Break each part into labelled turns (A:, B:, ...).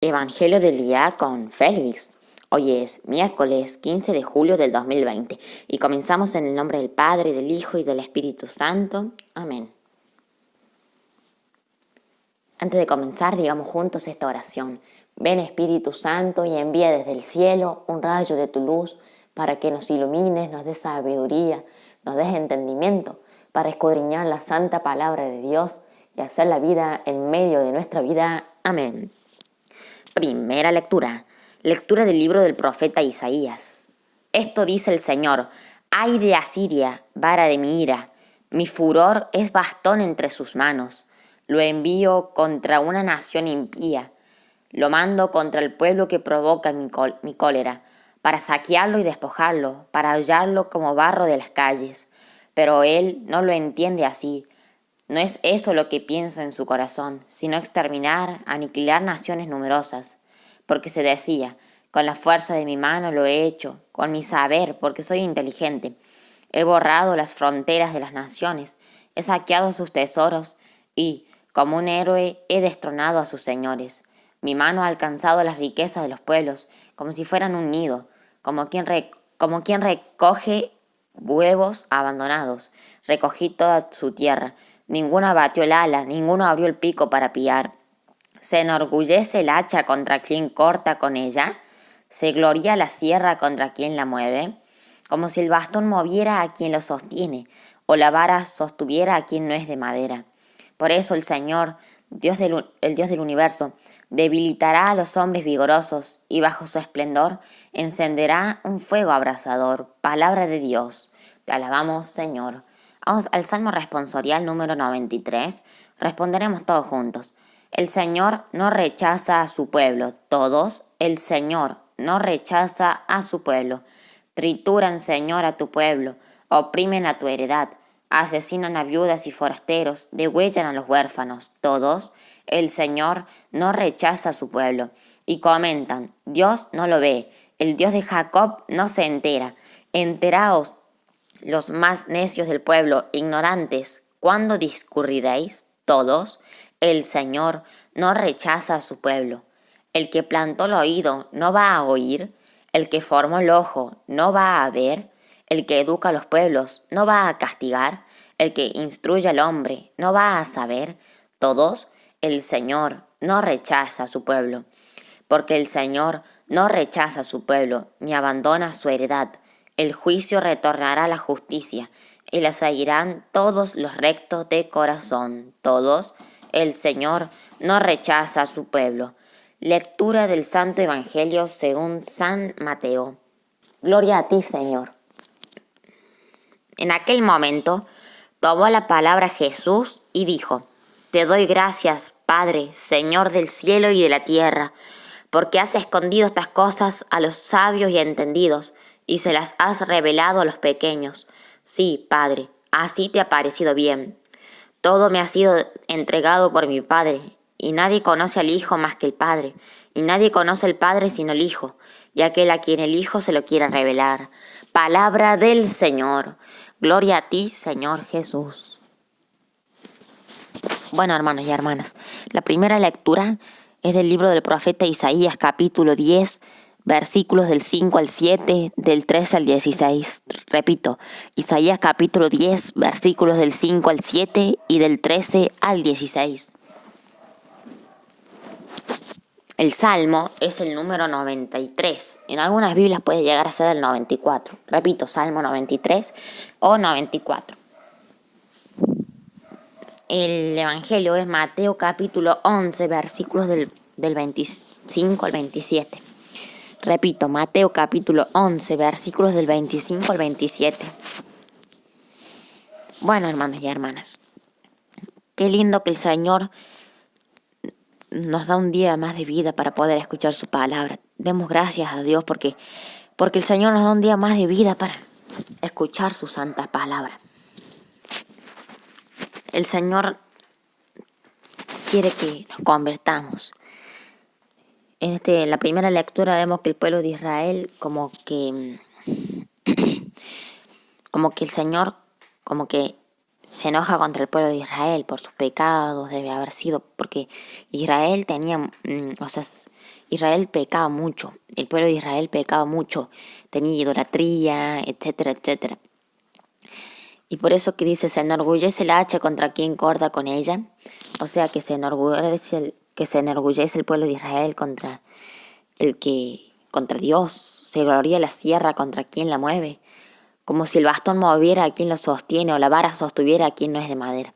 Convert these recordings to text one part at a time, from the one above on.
A: Evangelio del día con Félix. Hoy es miércoles 15 de julio del 2020 y comenzamos en el nombre del Padre, del Hijo y del Espíritu Santo. Amén. Antes de comenzar, digamos juntos esta oración. Ven Espíritu Santo y envía desde el cielo un rayo de tu luz para que nos ilumines, nos des sabiduría, nos des entendimiento para escudriñar la santa palabra de Dios y hacer la vida en medio de nuestra vida. Amén. Primera lectura. Lectura del libro del profeta Isaías. Esto dice el Señor: ay de Asiria, vara de mi ira, mi furor es bastón entre sus manos. Lo envío contra una nación impía, lo mando contra el pueblo que provoca mi cólera, para saquearlo y despojarlo, para hollarlo como barro de las calles. Pero él no lo entiende así. No es eso lo que piensa en su corazón, sino exterminar, aniquilar naciones numerosas. Porque se decía: con la fuerza de mi mano lo he hecho, con mi saber, porque soy inteligente. He borrado las fronteras de las naciones, he saqueado sus tesoros y, como un héroe, he destronado a sus señores. Mi mano ha alcanzado las riquezas de los pueblos, como si fueran un nido, como quien recoge huevos abandonados. Recogí toda su tierra. Ninguno abatió el ala, ninguno abrió el pico para pillar. ¿Se enorgullece el hacha contra quien corta con ella? ¿Se gloria la sierra contra quien la mueve? Como si el bastón moviera a quien lo sostiene, o la vara sostuviera a quien no es de madera. Por eso el Señor, el Dios del universo, debilitará a los hombres vigorosos, y bajo su esplendor encenderá un fuego abrasador. Palabra de Dios. Te alabamos, Señor. Vamos al Salmo responsorial número 93. Responderemos todos juntos. El Señor no rechaza a su pueblo. Todos. El Señor no rechaza a su pueblo. Trituran, Señor, a tu pueblo. Oprimen a tu heredad. Asesinan a viudas y forasteros. Degüellan a los huérfanos. Todos. El Señor no rechaza a su pueblo. Y comentan: Dios no lo ve. El Dios de Jacob no se entera. Enteraos, los más necios del pueblo, ignorantes, ¿cuándo discurriréis? Todos. El Señor no rechaza a su pueblo. El que plantó el oído no va a oír. El que formó el ojo no va a ver. El que educa a los pueblos no va a castigar. El que instruye al hombre no va a saber. Todos. El Señor no rechaza a su pueblo. Porque el Señor no rechaza a su pueblo, ni abandona su heredad. El juicio retornará a la justicia, y la seguirán todos los rectos de corazón. Todos. El Señor no rechaza a su pueblo. Lectura del Santo Evangelio según San Mateo. Gloria a ti, Señor. En aquel momento tomó la palabra Jesús y dijo: Te doy gracias, Padre, Señor del cielo y de la tierra, porque has escondido estas cosas a los sabios y entendidos, y se las has revelado a los pequeños. Sí, Padre, así te ha parecido bien. Todo me ha sido entregado por mi Padre, y nadie conoce al Hijo más que el Padre, y nadie conoce al Padre sino el Hijo, y aquel a quien el Hijo se lo quiera revelar. Palabra del Señor. Gloria a ti, Señor Jesús. Bueno, hermanos y hermanas, la primera lectura es del libro del profeta Isaías, capítulo 10, versículos del 5 al 7, del 13 al 16. Repito, Isaías capítulo 10, versículos del 5 al 7 y del 13 al 16. El Salmo es el número 93. En algunas Biblias puede llegar a ser el 94. Repito, Salmo 93 o 94. El Evangelio es Mateo capítulo 11, versículos del 25 al 27. Repito, Mateo capítulo 11, versículos del 25 al 27. Bueno, hermanos y hermanas, qué lindo que el Señor nos da un día más de vida para poder escuchar su palabra. Demos gracias a Dios porque el Señor nos da un día más de vida para escuchar su santa palabra. El Señor quiere que nos convertamos. En la primera lectura vemos que el pueblo de Israel como que el Señor como que se enoja contra el pueblo de Israel por sus pecados. Debe haber sido porque Israel tenía, Israel pecaba mucho, el pueblo de Israel pecaba mucho, tenía idolatría, etcétera, etcétera. Y por eso que dice, se enorgullece el hacha contra quien corta con ella. O sea, que se enorgullece el pueblo de Israel contra contra Dios. Se gloria la sierra contra quien la mueve. Como si el bastón moviera a quien lo sostiene o la vara sostuviera a quien no es de madera.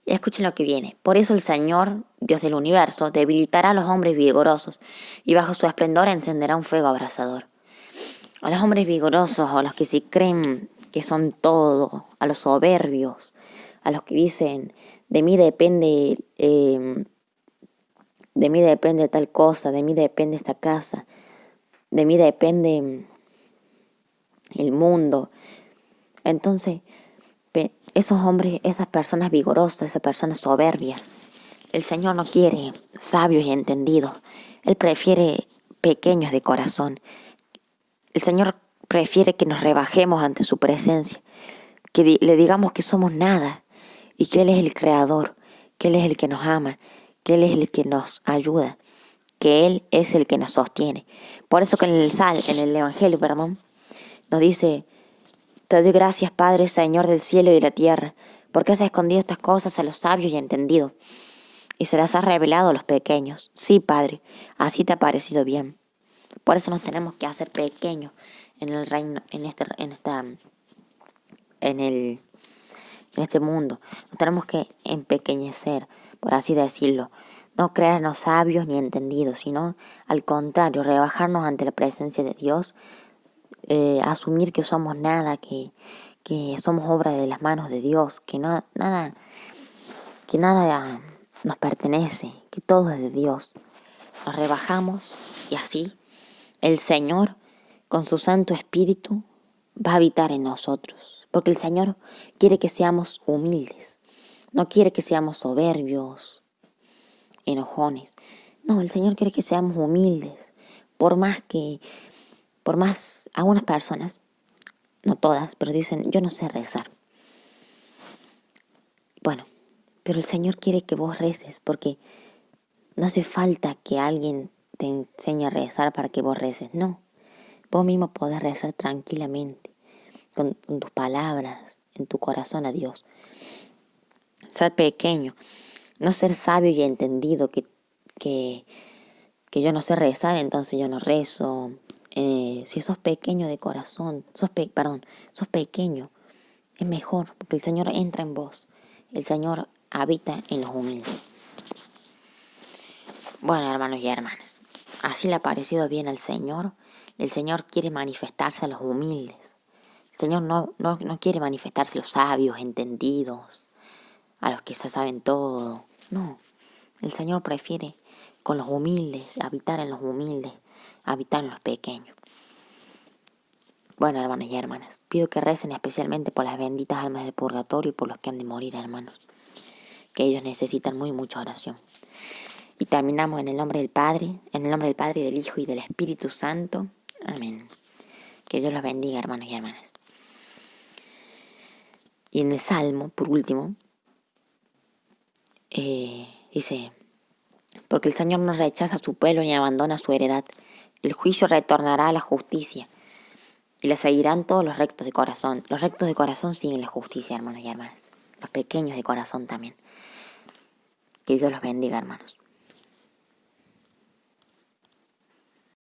A: Y escuchen lo que viene. Por eso el Señor, Dios del universo, debilitará a los hombres vigorosos y bajo su esplendor encenderá un fuego abrasador. A los hombres vigorosos, a los que se creen que son todo, a los soberbios, a los que dicen, de mí depende tal cosa, de mí depende esta casa, de mí depende el mundo. Entonces, esos hombres, esas personas vigorosas, esas personas soberbias, el Señor no quiere sabios y entendidos. Él prefiere pequeños de corazón. El Señor prefiere que nos rebajemos ante su presencia, que le digamos que somos nada y que Él es el creador, que Él es el que nos ama, que Él es el que nos ayuda, que Él es el que nos sostiene. Por eso que en el Evangelio, nos dice, te doy gracias, Padre, Señor del cielo y de la tierra, porque has escondido estas cosas a los sabios y entendidos, y se las has revelado a los pequeños. Sí, Padre, así te ha parecido bien. Por eso nos tenemos que hacer pequeños en el reino, en este mundo. Nos tenemos que empequeñecer, por así decirlo. No creernos sabios ni entendidos, sino al contrario, rebajarnos ante la presencia de Dios, asumir que somos nada, que somos obra de las manos de Dios, que nada nos pertenece, que todo es de Dios. Nos rebajamos y así el Señor, con su Santo Espíritu, va a habitar en nosotros. Porque el Señor quiere que seamos humildes. No quiere que seamos soberbios, enojones. No, el Señor quiere que seamos humildes. Algunas personas, no todas, pero dicen, yo no sé rezar. Bueno, pero el Señor quiere que vos reces, porque no hace falta que alguien te enseñe a rezar para que vos reces. No, vos mismo podés rezar tranquilamente, con tus palabras, en tu corazón a Dios. Ser pequeño, no ser sabio y entendido, que yo no sé rezar, entonces yo no rezo. Si sos pequeño de corazón, sos pequeño, es mejor, porque el Señor entra en vos. El Señor habita en los humildes. Bueno, hermanos y hermanas, así le ha parecido bien al Señor. El Señor quiere manifestarse a los humildes. El Señor no quiere manifestarse a los sabios, entendidos, a los que se saben todo. No, el Señor prefiere con los humildes, habitar en los humildes, habitar en los pequeños. Bueno, hermanos y hermanas, pido que recen especialmente por las benditas almas del purgatorio y por los que han de morir, hermanos, que ellos necesitan mucha oración. Y terminamos en el nombre del Padre, y del Hijo y del Espíritu Santo. Amén. Que Dios los bendiga, hermanos y hermanas. Y en el Salmo, por último, dice, porque el Señor no rechaza a su pueblo ni abandona su heredad. El juicio retornará a la justicia y la seguirán todos los rectos de corazón. Los rectos de corazón siguen la justicia, hermanos y hermanas. Los pequeños de corazón también. Que Dios los bendiga, hermanos.